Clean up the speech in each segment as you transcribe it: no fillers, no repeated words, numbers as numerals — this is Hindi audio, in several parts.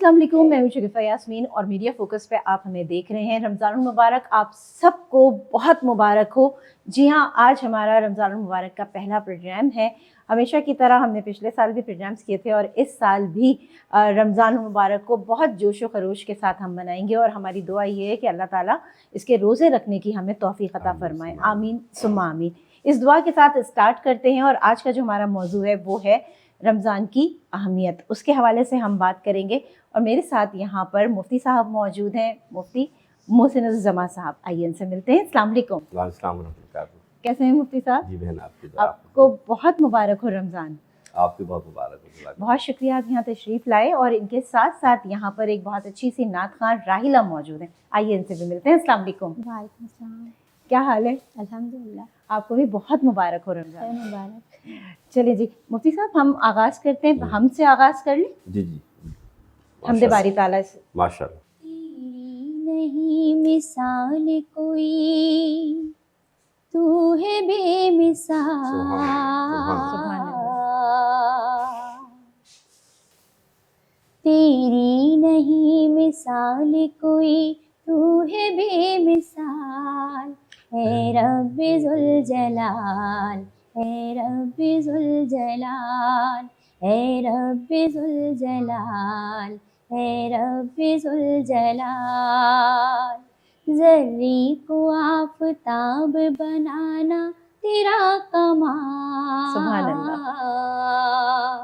अस्सलाम वालेकुम, मैं हूं शरीफा यास्मीन और मीडिया फोकस पे आप हमें देख रहे हैं। रमज़ान मुबारक आप सबको बहुत मुबारक हो। जी हाँ, आज हमारा रमज़ान मुबारक का पहला प्रोग्राम है। हमेशा की तरह हमने पिछले साल भी प्रोग्राम्स किए थे और इस साल भी रमज़ान मुबारक को बहुत जोश व खरोश के साथ हम मनाएंगे और हमारी दुआ ये है कि अल्लाह ताला इसके रोज़े रखने की हमें तौफीक अता फरमाए। आमीन सुम्मा आमीन। इस दुआ के साथ स्टार्ट करते हैं और आज का जो हमारा मौजू है वो है रमज़ान की अहमियत। उसके हवाले से हम बात करेंगे और मेरे साथ यहाँ पर मुफ्ती साहब मौजूद हैं, मुफ्ती मोहसिनुज़्ज़मा साहब। आइए इनसे मिलते हैं। अस्सलाम वालेकुम। अस्सलाम वालेकुम। कैसे हैं मुफ्ती साहब? जी बहन, आपको बहुत मुबारक हो रमज़ान। आपकी बहुत मुबारक हो। बहुत शुक्रिया आप यहाँ तशरीफ़ लाए और इनके साथ साथ यहाँ पर एक बहुत अच्छी सी नात खान राहिला मौजूद हैं। आइए इनसे भी मिलते हैं। अस्सलाम वालेकुम। वालेकुम सलाम। क्या हाल है? अल्हम्दुलिल्लाह। आपको भी बहुत मुबारक हो रमज़ान। मुबारक। चलिए जी मुफ्ती साहब, हम आगाज़ करते हैं। हमसे आगाज़ कर लें। जी जी, हमदे बारी ताला से। माशाअल्लाह। तेरी नहीं मिसाल कोई, तू है बेमिसाल। सुभान तेरी नहीं मिसाल कोई, तू है बेमिसाल। है रब्बे जुल जलाल, है रब्बे जुल जलाल, है रब्बे जुल जलाल, है रब्बे जुल जलाल। ज़र्री को आफ़ताब बनाना तेरा सुभान कमाल।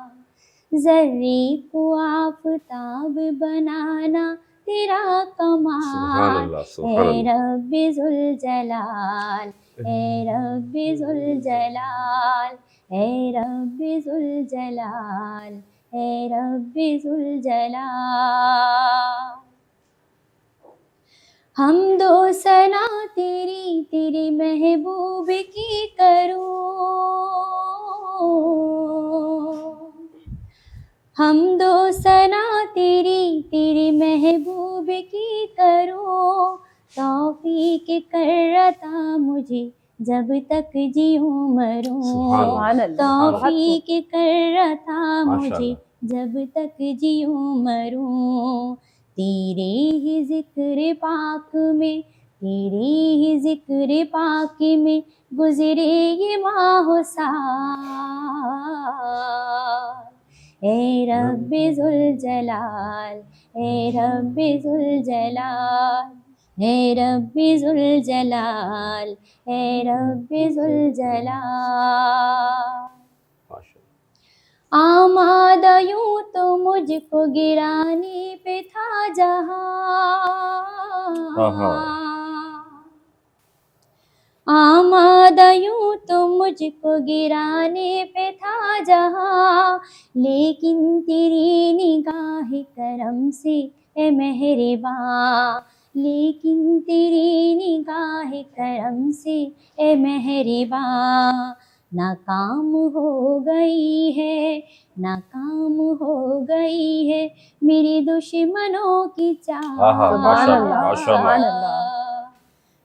ज़र्री को आफ़ताब बनाना तेरा कमाल। है रब्बे जुल जलाल, है रब्बे जुल जलाल, है रब्बे जुल जलाल, है रब्बे जुल जलाल। हम दो सना तेरी तेरी महबूब की करूं, हम दो सना तेरी तेरी महबूब की करूं। तौफीक कर अता मुझे जब तक जीऊं मरूं। तौफीक कर अता मुझे जब तक जीऊं मरूं। तेरे ही ज़िक्र पाक में, तेरे ही ज़िक्र पाक में गुज़रे ये माह साल। ए रब्बे जुल जलाल, ए रब्बे जुल जलाल, ए रब्बे जुल जलाल, ए रब्बे जुल जलाल। आमादा यूं तो मुझको गिराने पे था जहां, आमादा यूं तो मुझको गिराने पे था जहां। लेकिन तेरी निगाह करम से ए मेहरबान, लेकिन तेरी निगाह करम से ए मेहरबान। नाकाम हो गई है, नाकाम हो गई है मेरी दुश्मनों की चाल।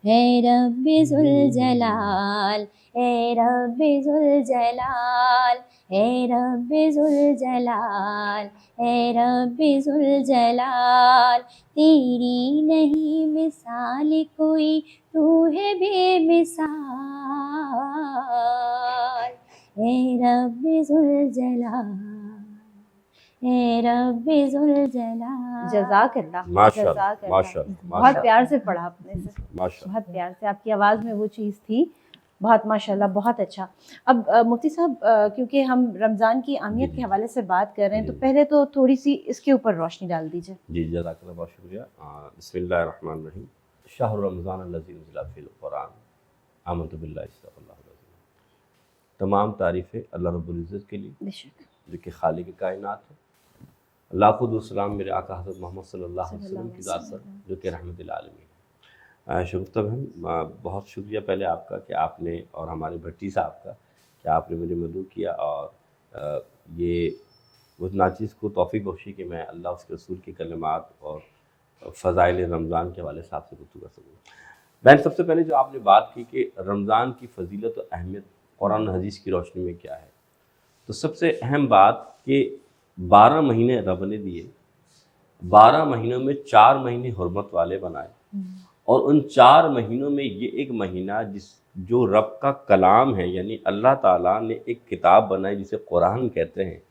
है रब्बे जुल जलाल, है रब्बे जुल जलाल, है रब्बे जुल जलाल, है रब्बे जुल जलाल। तेरी नहीं मिसाल कोई, तू है बेमिसाल। है रब्बे जुल जलाल, है रब्बे जुल जलाल। जज़ाकल्लाह। माशाअल्लाह। बहुत प्यार से पढ़ा आपने सर, बहुत प्यार से। आपकी आवाज़ में वो चीज़ थी, बहुत माशाल्लाह, बहुत अच्छा। अब मुफ्ती साहब, क्योंकि हम रमज़ान की अहमियत के हवाले से बात कर रहे हैं तो पहले तो थोड़ी सी इसके ऊपर रोशनी डाल दीजिए। जी जज़ाकल्लाह, बहुत शुक्रिया। बिस्मिल्लाहिर्रहमानिर्रहीम। शहर रमज़ान अल्लज़ी उनज़िला फ़ीहिल क़ुरआन आमनतु बिल्लाहि सदक़ल्लाहुल अज़ीम। तमाम तारीफ़ें अल्लाह रब्बुल इज़्ज़त के लिए जो कि खालिक़ कायनात है। लाखों सलाम मेरे आका हज़रत मोहम्मद सल्लल्लाहु अलैहि वसल्लम की ज़ात पर जो कि रहमतुल आलमीन है। शगुफ्ता बहन, बहुत शुक्रिया पहले आपका कि आपने और हमारे भट्टी साहब का कि आपने मुझे मदऊ किया और ये उस नाचीज़ को तौफ़ीक बख्शी कि मैं अल्लाह उसके रसूल के कलिमात और फ़ज़ाइल रमज़ान के हवाले से आपसे गुफ्तगू कर सकूँ। बहन, सबसे पहले जो आपने बात की कि रमज़ान की फ़जीलत और अहमियत कुरान हदीस की रोशनी में क्या है, तो सबसे अहम बात कि 12 महीने रब ने दिए, 12 महीनों में 4 महीने हुर्मत वाले बनाए, और उन 4 महीनों में ये एक महीना जो रब का कलाम है, यानी अल्लाह ताला ने एक किताब बनाई जिसे कुरान कहते हैं,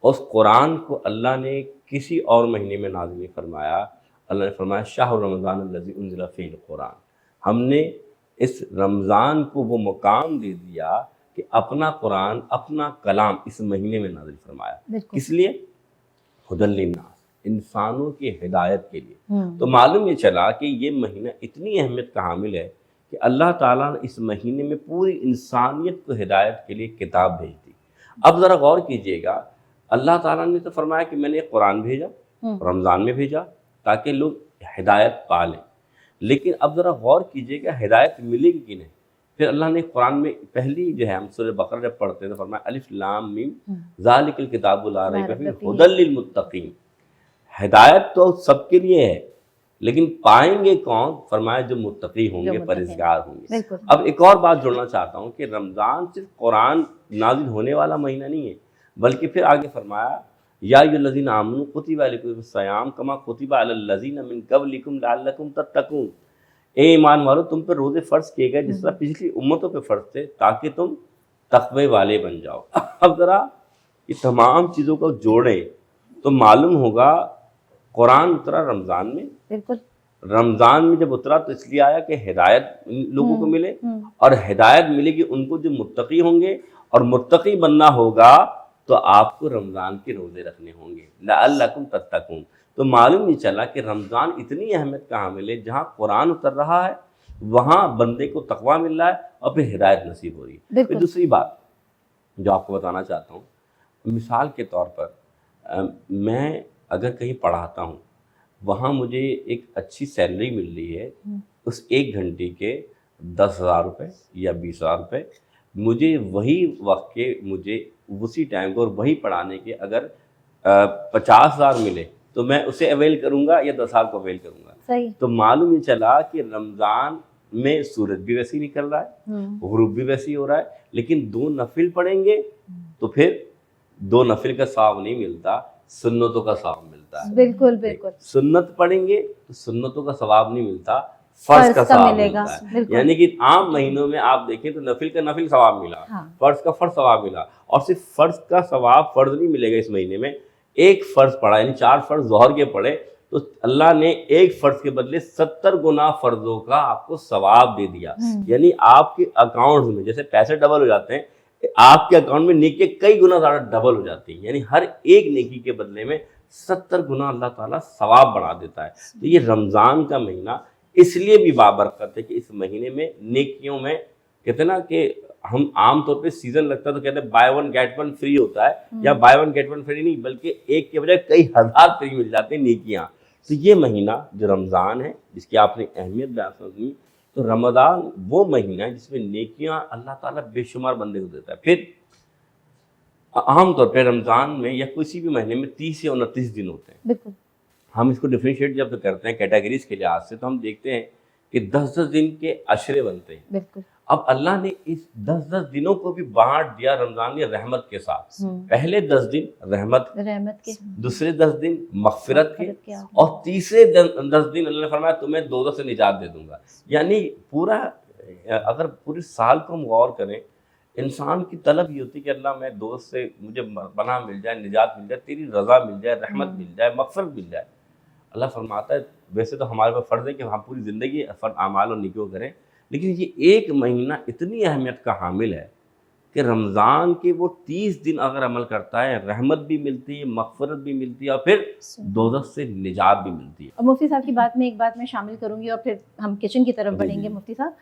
उस कुरान को अल्लाह ने किसी और महीने में नाज़िल नहीं फरमाया। अल्लाह ने फरमाया शाहर रमज़ान अल्लज़ी उन्ज़िला फ़ीहिल कुरान। हमने इस रमज़ान को वो मुकाम दे दिया कि अपना कुरान, अपना कलाम इस महीने में नाज़िल फरमाया। किस लिए? हुदल लिन्नास, इंसानों की हिदायत के लिए। तो मालूम ये चला कि ये महीना इतनी अहमियत का हामिल है कि अल्लाह ताला ने इस महीने में पूरी इंसानियत को हिदायत के लिए किताब भेज दी। अब ज़रा गौर कीजिएगा, अल्लाह ताला ने तो फरमाया कि मैंने कुरान भेजा, रमज़ान में भेजा ताकि लोग हिदायत पा लें, लेकिन अब ज़रा गौर कीजिएगा हिदायत मिलेगी कि नहीं। फिर अल्लाह ने कुरान में पहली जो है, हम सूरह बकरा जब पढ़ते हैं तो फरमाया अलिफ लाम मीम ज़ालिकल किताबु ला रैब फीह हुदल लिल मुत्तकीन। हिदायत तो सबके लिए है, लेकिन पाएंगे कौन? फरमाया जो मुत्तकी होंगे, परहेज़गार होंगे। अब एक और बात जोड़ना चाहता हूँ कि रमज़ान सिर्फ कुरान नाजिल होने वाला महीना नहीं है, बल्कि फिर आगे फरमाया या अय्युहल्लज़ीना आमनू कुतिबा अलैकुमुस सियाम कमा कुतिबा अलल लज़ीना मिन क़ब्लिकुम लअल्लकुम तत्तक़ून। ए ईमान वालो, तुम पर रोज़े फ़र्ज़ किए गए जिस तरह पिछली उम्मतों पे फ़र्ज़ थे, ताकि तुम तक़वे वाले बन जाओ। अब ज़रा ये तमाम चीज़ों को जोड़ें तो मालूम होगा कुरान उतरा रमज़ान में। बिल्कुल, रमज़ान में जब उतरा तो इसलिए आया कि हिदायत लोगों को मिले, और हिदायत मिलेगी उनको जो मुत्तकी होंगे, और मुत्तकी बनना होगा तो आपको रमज़ान के रोज़े रखने होंगे, लअल्लकुम तत्तकून। तो मालूम नहीं चला कि रमज़ान इतनी अहमियत का हामिल है, जहाँ कुरान उतर रहा है वहाँ बंदे को तकवा मिल रहा है और फिर हिदायत नसीब हो रही है। फिर दूसरी बात जो आपको बताना चाहता हूँ, मिसाल के तौर पर मैं अगर कहीं पढ़ाता हूँ, वहाँ मुझे एक अच्छी सैलरी मिल रही है, उस 1 घंटे के 10,000 रुपये या 20,000 रुपये, मुझे वही वक्त के, मुझे उसी टाइम को और वही पढ़ाने के अगर 50,000 मिले तो मैं उसे अवेल करूँगा या 10,000 को अवेल करूँगा। सही। तो मालूम ये चला कि रमज़ान में सूरज भी वैसे ही निकल रहा है, गुरूब भी वैसे ही हो रहा है, लेकिन 2 नफिल पढ़ेंगे तो फिर 2 नफिल का सवाब नहीं मिलता, सुन्नतों का सवाब मिलता है। बिल्कुल बिल्कुल। सुन्नत पढ़ेंगे तो सुन्नतों का सवाब नहीं मिलता, फर्ज का सवाब मिलता है। यानी कि आम महीनों में आप देखें तो नफिल का नफिल सवाब मिला, फर्ज का फर्ज सवाब मिला, और सिर्फ फर्ज का सवाब फर्ज नहीं मिलेगा इस महीने में। एक फ़र्ज़ पढ़ा, यानी 4 फ़र्ज़ ज़ोहर के पढ़े तो अल्लाह ने एक फ़र्ज़ के बदले 70 गुना फ़र्ज़ों का आपको सवाब दे दिया। यानी आपके अकाउंट में जैसे पैसे डबल हो जाते हैं, आपके अकाउंट में नेकी कई गुना ज़्यादा डबल हो जाती है। यानी हर एक नेकी के बदले में 70 गुना अल्लाह ताला सवाब बढ़ा देता है। तो ये रमज़ान का महीना इसलिए भी बाबरकत है कि इस महीने में नेकियों में कहते ना कि हम आम तौर पे सीजन लगता है तो कहते हैं बाय 1 गेट 1 फ्री होता है, या बाय 1 गेट 1 फ्री नहीं, बल्कि एक के बजाय कई हज़ार फ्री मिल जाते हैं नेकियां। तो ये महीना जो रमज़ान है, जिसकी आपने अहमियत बयान सुनी, तो रमज़ान वो महीना है जिसमें नेकियां अल्लाह ताला बेशुमार बंदे को देता है। फिर आम तौर पर रमज़ान में या किसी भी महीने में 30 या 29 दिन होते हैं। बिल्कुल, हम इसको डिफ्रेंशिएट जब करते हैं कैटेगरीज के लिहाज से, तो हम देखते हैं कि 10-10 दिन के अशरे बनते हैं। बिल्कुल। अब अल्लाह ने इस 10-10 दिनों को भी बांट दिया रमज़ान में रहमत के साथ। पहले 10 दिन रहमत के, दूसरे 10 दिन मग़फ़िरत के, और तीसरे 10 दिन अल्लाह ने फरमाया तुम्हें दोज़ख से निजात दे दूंगा। यानी पूरा, अगर पूरे साल को हम गौर करें, इंसान की तलब ये होती है कि अल्लाह मैं दोस्त से मुझे पनाह मिल जाए, निजात मिल जाए, तेरी रज़ा मिल जाए, रहमत मिल जाए, मग़फ़िरत मिल जाए। अल्लाह फरमाता है वैसे तो हमारे पर फ़र्ज़ है कि हम पूरी ज़िंदगी अमाल और नेकियों करें, लेकिन ये एक महीना इतनी अहमियत का हामिल है कि रमज़ान के वो 30 दिन अगर अमल करता है, रहमत भी मिलती है, मग़फ़िरत भी मिलती है, और फिर दोज़ख से निजात भी मिलती है। और मुफ्ती साहब की बात में एक बात मैं शामिल करूँगी और फिर हम किचन की तरफ बढ़ेंगे। मुफ्ती साहब,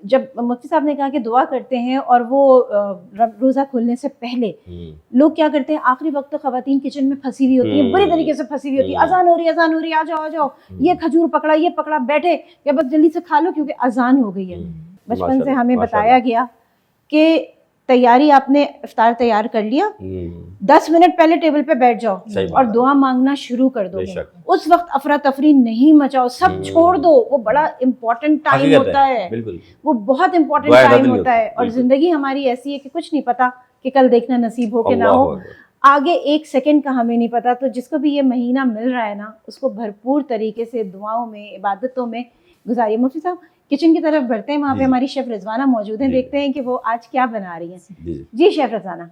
जब मुफ्ती साहब ने कहा कि दुआ करते हैं, और वो रोज़ा खोलने से पहले लोग क्या करते हैं, आखिरी वक्त तक ख़वातीन किचन में फंसी हुई होती है, बुरी तरीके से फंसी हुई होती है, अजान हो रही है, आ जाओ, ये खजूर पकड़ा, ये पकड़ा, बैठे या बस जल्दी से खा लो क्योंकि अजान हो गई है। बचपन से हमें बताया गया कि तैयारी, आपने इफ्तार तैयार कर लिया, 10 मिनट पहले टेबल पे बैठ जाओ और दुआ मांगना शुरू कर दो। उस वक्त अफरा तफरी नहीं मचाओ, सब छोड़ दो। वो बड़ा इम्पोर्टेंट टाइम होता है, वो बहुत इम्पोर्टेंट टाइम होता है। और जिंदगी हमारी ऐसी है कि कुछ नहीं पता कि कल देखना नसीब हो कि ना हो। आगे एक सेकंड का हमें नहीं पता। तो जिसको भी ये महीना मिल रहा है ना, उसको भरपूर तरीके से दुआओं में, इबादतों में गुजारिए। मुफ्ती साहब किचन की तरफ बढ़ते हैं, वहाँ पे हमारी शेफ़ रिजवाना मौजूद हैं, देखते हैं कि वो आज क्या बना रही हैं। जी शेफ़ रिजवाना।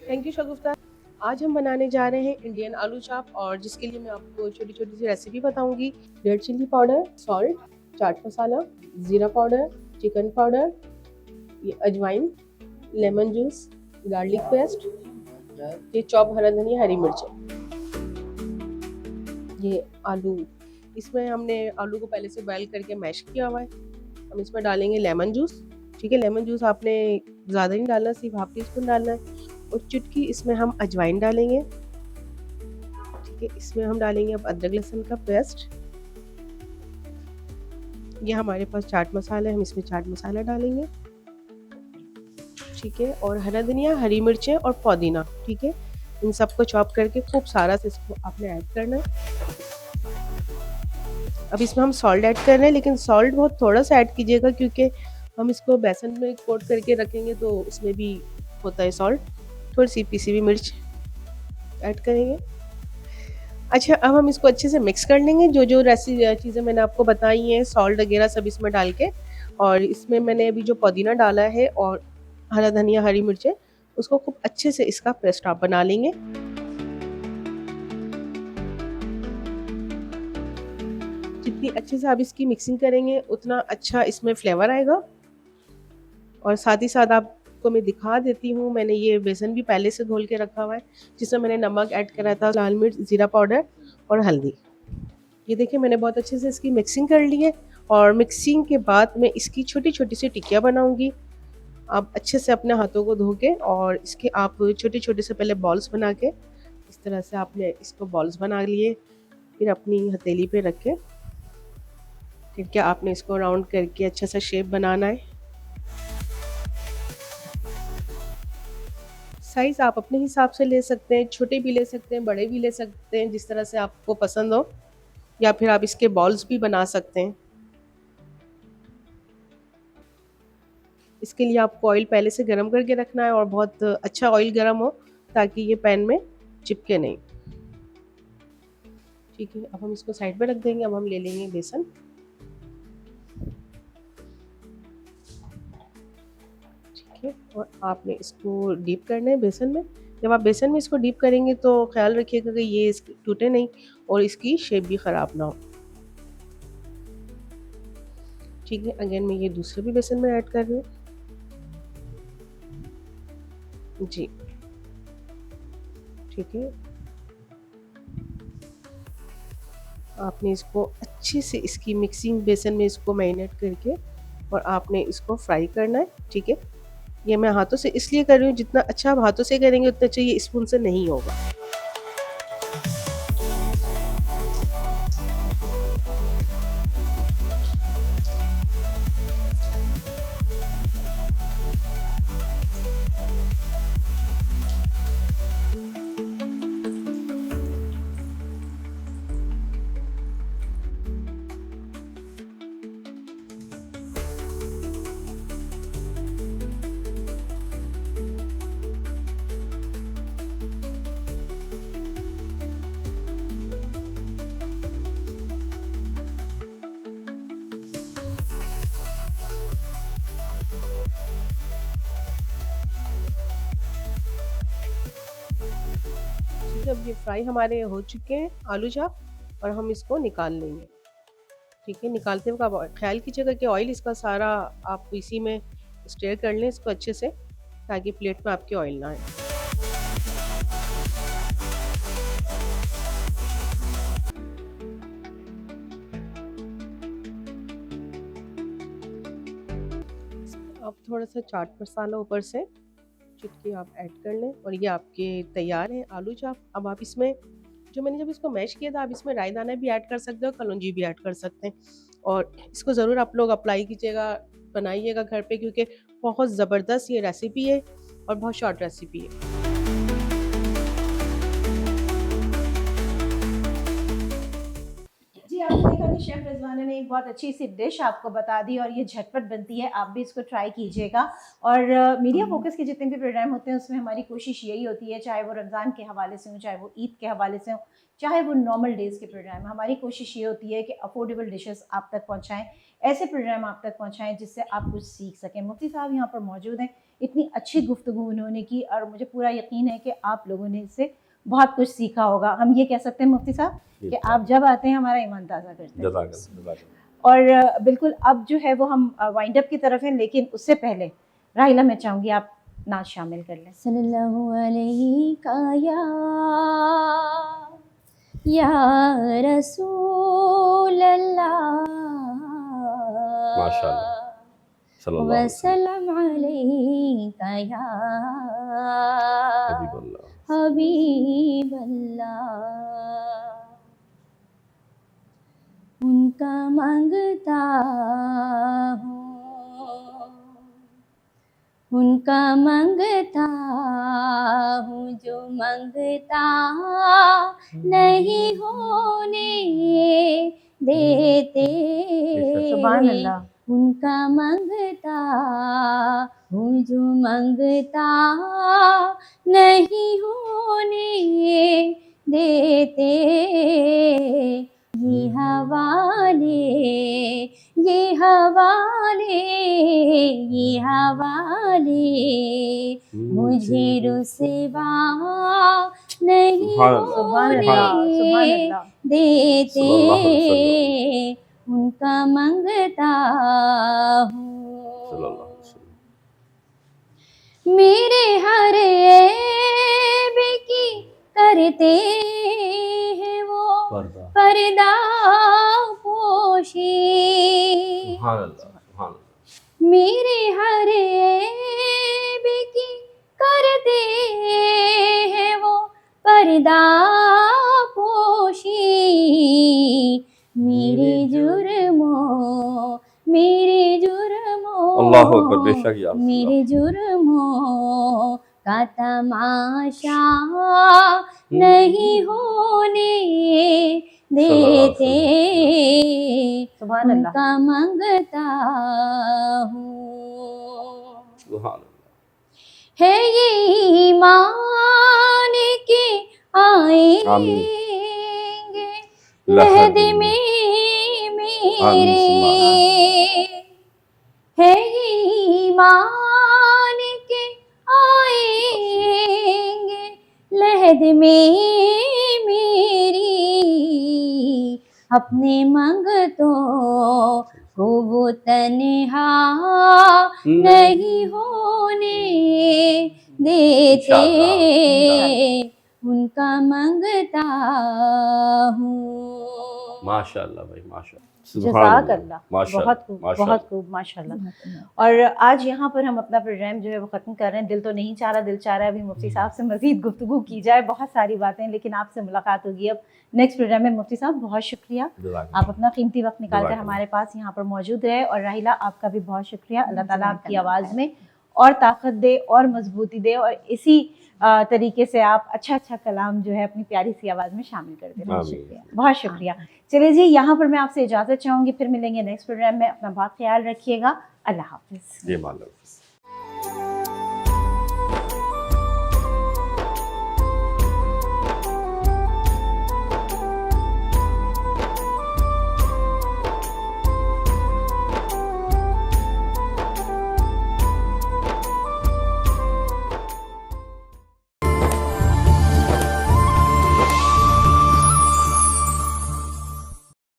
थैंक यू शगुफ्ता। आज हम बनाने जा रहे हैं इंडियन आलू चाप, और जिसके लिए मैं आपको छोटी छोटी सी रेसिपी बताऊंगी। Red chilli powder, salt, chaat masala, ज़ीरा पाउडर, चिकन पाउडर, ये अजवाइन, लेमन जूस, गार्लिक पेस्ट, ये चॉप हरा धनिया, हरी मिर्चें, ये आलू। इसमें हमने आलू को पहले से बॉयल करके मैश किया हुआ है। हम इसमें डालेंगे लेमन जूस। ठीक है, लेमन जूस आपने ज़्यादा नहीं डालना, सिर्फ हाफ टी स्पून डालना है। और चुटकी इसमें हम अजवाइन डालेंगे। ठीक है, इसमें हम डालेंगे अब अदरक लहसुन का पेस्ट। ये हमारे पास चाट मसाला है, हम इसमें चाट मसाला डालेंगे। ठीक है, और हरा धनिया, हरी मिर्चें और पुदीना। ठीक है, इन सबको चॉप करके खूब सारा से इसको आपने ऐड करना है। अब इसमें हम सॉल्ट ऐड कर रहे हैं, लेकिन सॉल्ट बहुत थोड़ा सा ऐड कीजिएगा, क्योंकि हम इसको बेसन में कोट करके रखेंगे तो उसमें भी होता है सॉल्ट। थोड़ी सी पीसी हुई मिर्च ऐड करेंगे। अच्छा, अब हम इसको अच्छे से मिक्स कर लेंगे। जो जो चीज़ें मैंने आपको बताई हैं, सॉल्ट वगैरह सब इसमें डाल के, और इसमें मैंने अभी जो पुदीना डाला है और हरा धनिया, हरी मिर्चें, उसको खूब अच्छे से इसका पेस्ट आप बना लेंगे। जितनी अच्छे से आप इसकी मिक्सिंग करेंगे उतना अच्छा इसमें फ्लेवर आएगा। और साथ ही साथ आपको मैं दिखा देती हूँ, मैंने ये बेसन भी पहले से घोल के रखा हुआ है, जिसमें मैंने नमक ऐड करा था, लाल मिर्च, ज़ीरा पाउडर और हल्दी। ये देखिए मैंने बहुत अच्छे से इसकी मिक्सिंग कर ली है। और मिक्सिंग के बाद मैं इसकी छोटी छोटी सी टिक्कियाँ बनाऊँगी। आप अच्छे से अपने हाथों को धो के, और इसके आप छोटे छोटे से पहले बॉल्स बना के, इस तरह से आपने इसको बॉल्स बना लिए। फिर अपनी हथेली पे रख के, फिर क्या आपने इसको राउंड करके अच्छा सा शेप बनाना है। साइज़ आप अपने हिसाब से ले सकते हैं, छोटे भी ले सकते हैं, बड़े भी ले सकते हैं, जिस तरह से आपको पसंद हो। या फिर आप इसके बॉल्स भी बना सकते हैं। इसके लिए आपको ऑयल पहले से गर्म करके रखना है, और बहुत अच्छा ऑयल गर्म हो, ताकि ये पैन में चिपके नहीं। ठीक है, अब हम इसको साइड पे रख देंगे। अब हम ले लेंगे बेसन। ठीक है, और आपने इसको डीप करना है बेसन में। जब आप बेसन में इसको डीप करेंगे तो ख्याल रखिएगा कि ये टूटे नहीं और इसकी शेप भी ख़राब ना हो। ठीक है, अगेन मैं ये दूसरे भी बेसन में ऐड कर रही हूँ। जी ठीक है, आपने इसको अच्छे से इसकी मिक्सिंग बेसन में इसको मैरिनेट करके, और आपने इसको फ्राई करना है। ठीक है, ये मैं हाथों से इसलिए कर रही हूँ, जितना अच्छा आप हाथों से करेंगे उतना अच्छा ये स्पून से नहीं होगा। अब ये फ्राई हमारे हो चुके हैं आलू चाप, और हम इसको निकाल लेंगे। ठीक है, निकालते वक्त आप ख्याल कीजिएगा कि ऑयल इसका सारा आप इसी में स्टेयर कर लें इसको अच्छे से, ताकि प्लेट में आपके ऑयल ना आए। अब थोड़ा सा चाट मसाला ऊपर से चुटकी आप ऐड कर लें, और ये आपके तैयार हैं आलू चाप। अब आप इसमें जो मैंने जब इसको मैश किया था, आप इसमें राई दाना भी ऐड कर सकते हो, कलौंजी भी ऐड कर सकते हैं। और इसको ज़रूर आप लोग अप्लाई कीजिएगा, बनाइएगा घर पे, क्योंकि बहुत ज़बरदस्त ये रेसिपी है और बहुत शॉर्ट रेसिपी है। जी आपने देखा कि शेफ़ रिजवाना ने मैंने एक बहुत अच्छी सी डिश आपको बता दी और ये झटपट बनती है, आप भी इसको ट्राई कीजिएगा। और मीडिया फोकस के जितने भी प्रोग्राम होते हैं उसमें हमारी कोशिश यही होती है, चाहे वो रमज़ान के हवाले से हो, चाहे वो ईद के हवाले से हो, चाहे वो नॉर्मल डेज़ के प्रोग्राम, हमारी कोशिश ये होती है कि अफोर्डेबल डिशेस आप तक पहुँचाएँ, ऐसे प्रोग्राम आप तक पहुँचाएँ जिससे आप कुछ सीख सकें। मुफ्ती साहब यहाँ पर मौजूद हैं, इतनी अच्छी गुफ्तगू उन्होंने की और मुझे पूरा यकीन है कि आप लोगों ने इससे बहुत कुछ सीखा होगा। हम ये कह सकते हैं मुफ्ती साहब कि आप जब आते हैं हमारा ईमान ताज़ा करते हैं। और बिल्कुल अब जो है वो हम वाइंड अप की तरफ हैं, लेकिन उससे पहले राहिला मैं चाहूँगी आप नाच शामिल कर लें। सल्लल्लाहु अलैहि या रसूल अल्लाह माशाअल्लाह वसल्लम अलैका या हबीब अल्लाह। उनका मांगता हूँ, उनका मांगता हूँ जो मांगता नहीं होने देते। सुभान अल्लाह। उनका मांगता हूँ जो मांगता नहीं होने देते। ये हवाले, ये हवाले, ये हवाले मुझे रुसवा नहीं होने देते। उनका मांगता हूँ मेरे हर ऐब की करते हैं वो पर्दा पोशी। मेरे हर ऐब की करते हैं वो पर्दा पोशी। मेरे जुर्मों, मेरे जुर्मों, अल्लाहु अकबर, बेशक या मेरे जुर्मों का तमाशा नहीं होने देते। उनका मांगता हूँ है ये ईमान के आएंगे लहद में मेरे। है ये ईमान के आएंगे लहद में मेरी। अपने मंगतों को वो तन्हा नहीं होने देते। उनका मंगता हूँ। माशाअल्लाह भाई, माशाअल्लाह, जज़ाकल्लाह, बहुत खूब, बहुत खूब, माशाअल्लाह। और आज यहाँ पर हम अपना प्रोग्राम जो है वो ख़त्म कर रहे हैं। दिल तो नहीं चाह रहा, दिल चाह रहा है अभी मुफ्ती साहब से मज़ीद गुफ्तगू की जाए, बहुत सारी बातें, लेकिन आपसे मुलाकात होगी अब नेक्स्ट प्रोग्राम में। मुफ्ती साहब बहुत शुक्रिया, आप अपना कीमती वक्त निकाल कर हमारे पास यहाँ पर मौजूद रहे। और राहिला आपका भी बहुत शुक्रिया। अल्लाह ताला आपकी आवाज़ में और ताकत दे और मजबूती दे और इसी तरीके से आप अच्छा कलाम जो है अपनी प्यारी सी आवाज़ में शामिल कर दें। बहुत शुक्रिया, बहुत शुक्रिया। चलिए जी, यहाँ पर मैं आपसे इजाज़त चाहूँगी, फिर मिलेंगे नेक्स्ट प्रोग्राम में। अपना बहुत ख्याल रखिएगा। अल्लाह हाफ़िज़।